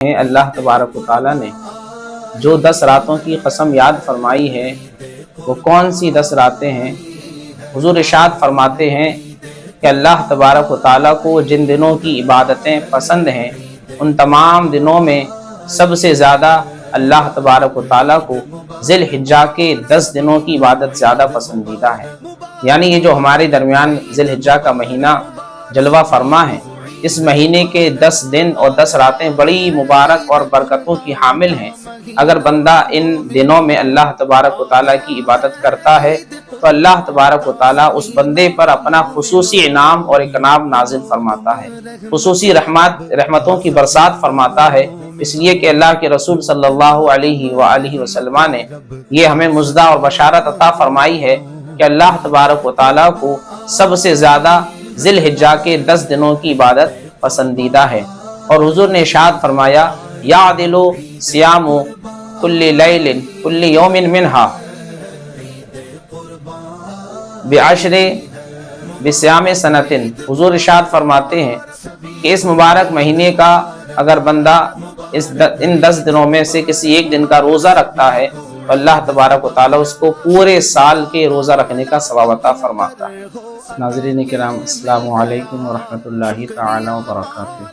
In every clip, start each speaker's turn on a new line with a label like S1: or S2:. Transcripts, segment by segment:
S1: اللہ تبارک و تعالیٰ نے جو 10 راتوں کی قسم یاد فرمائی ہے وہ کون سی 10 راتیں ہیں؟ حضور ارشاد فرماتے ہیں کہ اللہ تبارک و تعالیٰ کو جن دنوں کی عبادتیں پسند ہیں ان تمام دنوں میں سب سے زیادہ اللہ تبارک و تعالیٰ کو ذی الحجہ کے 10 دنوں کی عبادت زیادہ پسندیدہ ہے۔ یعنی یہ جو ہمارے درمیان ذی الحجہ کا مہینہ جلوہ فرما ہے، اس مہینے کے 10 دن اور 10 راتیں بڑی مبارک اور برکتوں کی حامل ہیں۔ اگر بندہ ان دنوں میں اللہ تبارک و تعالیٰ کی عبادت کرتا ہے تو اللہ تبارک و تعالیٰ اس بندے پر اپنا خصوصی انعام اور اکرام نازل فرماتا ہے، خصوصی رحمتوں کی برسات فرماتا ہے، اس لیے کہ اللہ کے رسول صلی اللہ علیہ وآلہ وسلم نے یہ ہمیں مژدہ اور بشارت عطا فرمائی ہے کہ اللہ تبارک و تعالیٰ کو سب سے زیادہ ذی الحجہ کے 10 دنوں کی عبادت پسندیدہ ہے۔ اور حضور نے ارشاد فرمایا یعدل صیام کل لیل کل یوم منہا بعشر بصیام سنۃ۔ حضور ارشاد فرماتے ہیں کہ اس مبارک مہینے کا اگر بندہ ان 10 دنوں میں سے کسی ایک دن کا روزہ رکھتا ہے تو اللہ تبارک و تعالیٰ اس کو پورے سال کے روزہ رکھنے کا ثواب عطا فرماتا ہے۔ ناظرین کرام، السلام علیکم ورحمۃ اللہ تعالی وبرکاتہ۔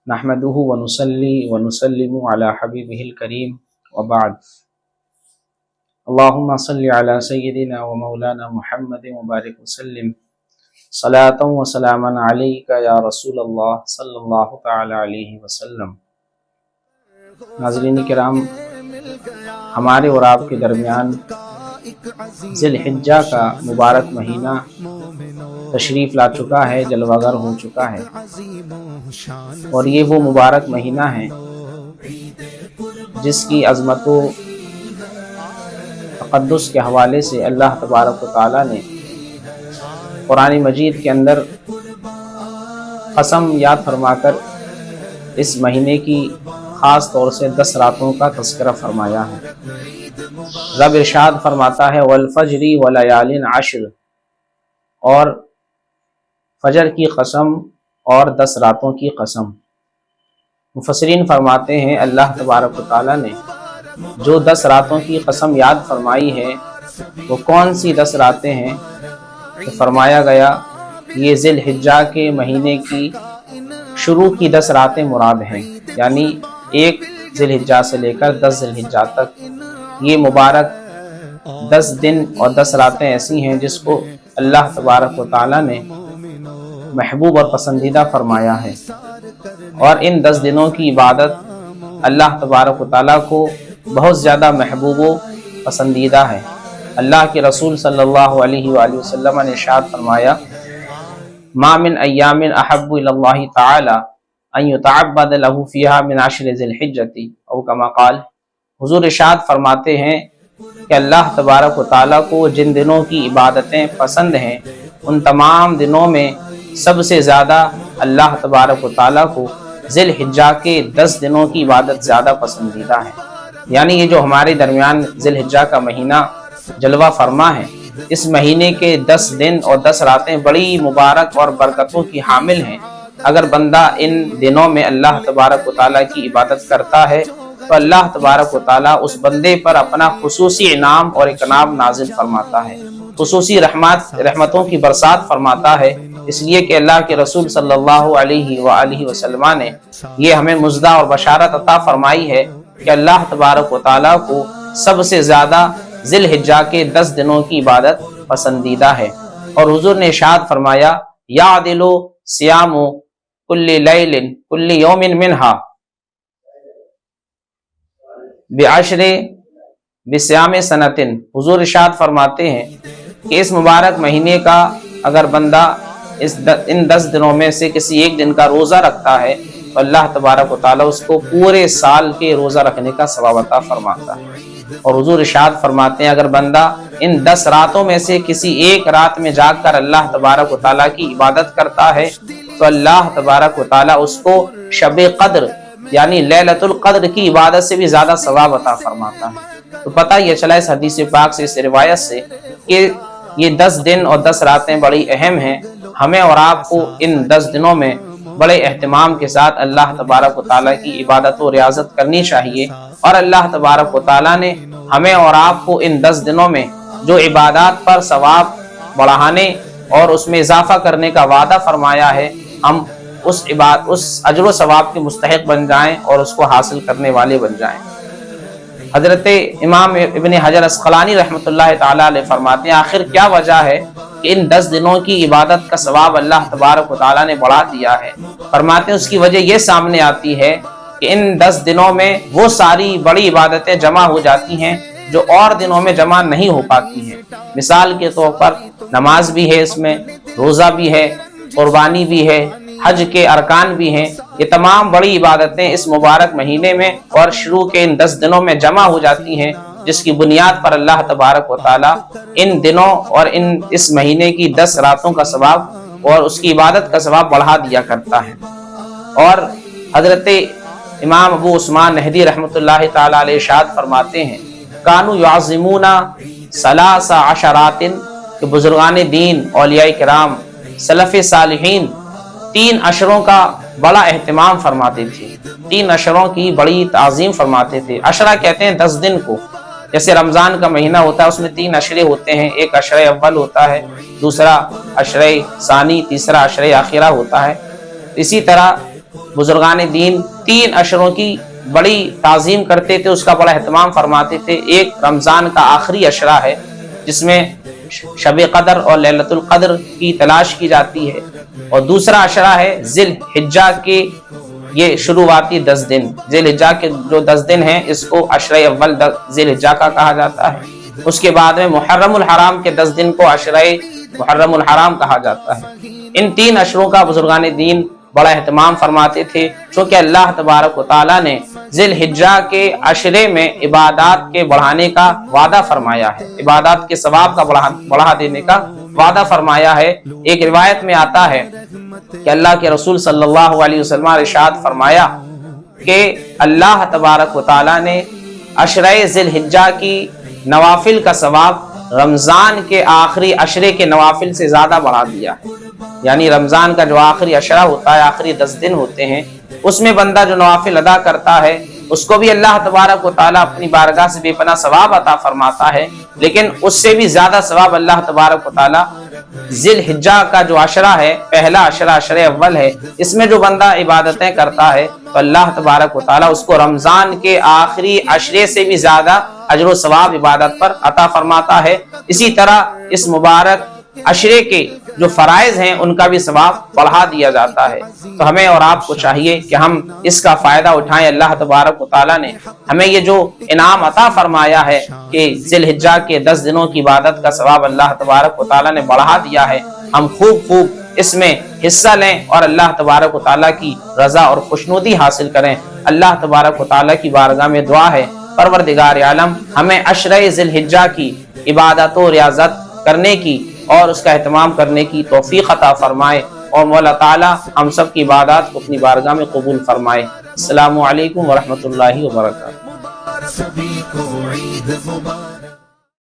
S1: نحمدہ ونصلی ونسلم علی حبیبہ الکریم وبعد۔ اللہم صلی علی سیدنا ومولانا محمد مبارک وسلم صلاۃ و سلاما علیک یا رسول اللہ صلی اللہ تعالی علیہ وسلم۔ ناظرین کرام، ہمارے اور آپ کے درمیان ذی الحجہ کا مبارک مہینہ تشریف لا چکا ہے، جلوہ گر ہو چکا ہے، اور یہ وہ مبارک مہینہ ہے جس کی عظمت و تقدس کے حوالے سے اللہ تبارک و تعالیٰ نے قرآن مجید کے اندر قسم یاد فرما کر اس مہینے کی خاص طور سے 10 راتوں کا تذکرہ فرمایا ہے۔ رب ارشاد فرماتا ہے والفجر ولیال عشر، اور فجر کی قسم اور 10 راتوں کی قسم۔ مفسرین فرماتے ہیں اللہ تبارک و تعالیٰ نے جو 10 راتوں کی قسم یاد فرمائی ہے وہ کون سی 10 راتیں ہیں؟ تو فرمایا گیا یہ ذی الحجہ کے مہینے کی شروع کی 10 راتیں مراد ہیں، یعنی 1 ذی الحجہ سے لے کر 10 ذی الحجہ تک یہ مبارک 10 دن اور 10 راتیں ایسی ہیں جس کو اللہ تبارک و تعالیٰ نے محبوب اور پسندیدہ فرمایا ہے، اور ان 10 دنوں کی عبادت اللہ تبارک و تعالیٰ کو بہت زیادہ محبوب و پسندیدہ ہے۔ اللہ کے رسول صلی اللہ علیہ وآلہ وسلم نے ارشاد فرمایا ما من ایام احب الی اللہ تعالی ان یتعبد له فیہا من عشر ذی الحجہ او کما قال۔ حضور ارشاد فرماتے ہیں کہ اللہ تبارک و تعالیٰ کو جن دنوں کی عبادتیں پسند ہیں ان تمام دنوں میں سب سے زیادہ اللہ تبارک و تعالیٰ کو ذی الحجہ کے 10 دنوں کی عبادت زیادہ پسندیدہ ہے۔ یعنی یہ جو ہمارے درمیان ذی الحجہ کا مہینہ جلوہ فرما ہے، اس مہینے کے 10 دن اور 10 راتیں بڑی مبارک اور برکتوں کی حامل ہیں۔ اگر بندہ ان دنوں میں اللہ تبارک و تعالیٰ کی عبادت کرتا ہے تو اللہ تبارک و تعالیٰ اس بندے پر اپنا خصوصی انعام اور اکرام نازل فرماتا ہے، خصوصی رحمتوں کی برسات فرماتا ہے، اس لیے کہ اللہ کے رسول صلی اللہ علیہ وآلہ وسلم نے یہ ہمیں مژدہ اور بشارت عطا فرمائی ہے کہ اللہ تبارک و تعالیٰ کو سب سے زیادہ ذی الحجہ کے 10 دنوں کی عبادت پسندیدہ ہے۔ اور حضور نے ارشاد فرمایا یعدل صیام کل لیل کل یوم منہا بعشر بصیام سنۃ۔ حضور ارشاد فرماتے ہیں کہ اس مبارک مہینے کا اگر بندہ ان 10 دنوں میں سے کسی ایک دن کا روزہ رکھتا ہے تو اللہ تبارک و تعالیٰ اس کو پورے سال کے روزہ رکھنے کا ثواب عطا فرماتا ہے۔ اور حضور ارشاد فرماتے ہیں اگر بندہ ان 10 راتوں میں سے کسی ایک رات میں جاگ کر اللہ تبارک و تعالیٰ کی عبادت کرتا ہے تو اللہ تبارک و تعالیٰ اس کو شب قدر یعنی لیلۃ القدر کی عبادت سے بھی زیادہ ثواب عطا فرماتا ہے۔ تو پتہ یہ چلا اس حدیث پاک سے، اس روایت سے، کہ یہ 10 دن اور 10 راتیں بڑی اہم ہیں۔ ہمیں اور آپ کو ان 10 دنوں میں بڑے اہتمام کے ساتھ اللہ تبارک و تعالیٰ کی عبادت و ریاضت کرنی چاہیے۔ اور اللہ تبارک و تعالیٰ نے ہمیں اور آپ کو ان 10 دنوں میں جو عبادات پر ثواب بڑھانے اور اس میں اضافہ کرنے کا وعدہ فرمایا ہے، ہم اس اجر و ثواب کے مستحق بن جائیں اور اس کو حاصل کرنے والے بن جائیں۔ حضرت امام ابن حجر عسقلانی رحمۃ اللہ تعالیٰ علیہ فرماتے ہیں آخر کیا وجہ ہے کہ ان 10 دنوں کی عبادت کا ثواب اللہ تبارک و تعالیٰ نے بڑھا دیا ہے؟ فرماتے ہیں اس کی وجہ یہ سامنے آتی ہے کہ ان 10 دنوں میں وہ ساری بڑی عبادتیں جمع ہو جاتی ہیں جو اور دنوں میں جمع نہیں ہو پاتی ہیں۔ مثال کے طور پر نماز بھی ہے، اس میں روزہ بھی ہے، قربانی بھی ہے، حج کے ارکان بھی ہیں۔ یہ تمام بڑی عبادتیں اس مبارک مہینے میں اور شروع کے ان 10 دنوں میں جمع ہو جاتی ہیں، جس کی بنیاد پر اللہ تبارک و تعالیٰ ان دنوں اور اس مہینے کی 10 راتوں کا ثواب اور اس کی عبادت کا ثواب بڑھا دیا کرتا ہے۔ اور حضرت امام ابو عثمان نہدی رحمۃ اللہ تعالیٰ علیہ ارشاد فرماتے ہیں کانوا یعظمون 13 عشرات، کہ بزرگان دین، اولیاء کرام، سلف صالحین 3 عشروں کا بڑا اہتمام فرماتے تھے، 3 عشروں کی بڑی تعظیم فرماتے تھے۔ عشرہ کہتے ہیں 10 دن کو، جیسے رمضان کا مہینہ ہوتا ہے اس میں 3 عشرے ہوتے ہیں، ایک عشرہ اول ہوتا ہے، دوسرا عشرہ ثانی، تیسرا عشرہ آخرہ ہوتا ہے۔ اسی طرح بزرگان دین 3 عشروں کی بڑی تعظیم کرتے تھے، اس کا بڑا اہتمام فرماتے تھے۔ ایک رمضان کا آخری عشرہ ہے جس میں شب قدر اور لیلۃ القدر کی تلاش کی جاتی ہے، اور دوسرا عشرہ ہے ذی الحجہ کے یہ شروعاتی 10 دن، ذی الحجہ کے جو 10 دن ہیں اس کو عشرہ اول ذی الحجہ کا کہا جاتا ہے۔ اس کے بعد میں محرم الحرام کے 10 دن کو عشرہ محرم الحرام کہا جاتا ہے۔ ان 3 عشروں کا بزرگان دین بڑا اہتمام فرماتے تھے، چونکہ اللہ تبارک و تعالیٰ نے ذی الحجہ کے عشرے میں عبادات کے بڑھانے کا وعدہ فرمایا ہے، عبادات کے ثواب کا بڑھا دینے کا وعدہ فرمایا ہے۔ ایک روایت میں آتا ہے کہ اللہ کے رسول صلی اللہ علیہ وسلم ارشاد فرمایا کہ اللہ تبارک و تعالیٰ نے عشرہ ذی الحجہ کی نوافل کا ثواب رمضان کے آخری عشرے کے نوافل سے زیادہ بڑھا دیا ہے۔ یعنی رمضان کا جو آخری عشرہ ہوتا ہے، آخری 10 دن ہوتے ہیں، اس میں بندہ جو نوافل ادا کرتا ہے اس کو بھی اللہ تبارک و تعالیٰ اپنی بارگاہ سے بے پناہ ثواب عطا فرماتا ہے، لیکن اس سے بھی زیادہ ثواب اللہ تبارک و تعالیٰ ذی الحجہ کا جو عشرہ ہے، پہلا عشرہ عشرہ اول ہے، اس میں جو بندہ عبادتیں کرتا ہے تو اللہ تبارک و تعالیٰ اس کو رمضان کے آخری عشرے سے بھی زیادہ اجر و ثواب عبادت پر عطا فرماتا ہے۔ اسی طرح اس مبارک عشرے کے جو فرائض ہیں ان کا بھی ثواب بڑھا دیا جاتا ہے۔ تو ہمیں اور آپ کو چاہیے کہ ہم اس کا فائدہ اٹھائیں۔ اللہ تبارک و تعالیٰ نے ہمیں یہ جو انعام عطا فرمایا ہے کہ ذی الحجہ کے 10 دنوں کی عبادت کا ثواب اللہ تبارک و تعالیٰ نے بڑھا دیا ہے، ہم خوب اس میں حصہ لیں اور اللہ تبارک و تعالیٰ کی رضا اور خوشنودی حاصل کریں۔ اللہ تبارک و تعالیٰ کی بارگاہ میں دعا ہے پروردگار عالم ہمیں عشرہ ذی الحجہ کی عبادت و ریاضت کرنے کی اور اس کا اہتمام کرنے کی توفیق عطا فرمائے، اور مولا تعالیٰ ہم سب کی عبادات کو اپنی بارگاہ میں قبول فرمائے۔ السلام علیکم ورحمۃ اللہ وبرکاتہ۔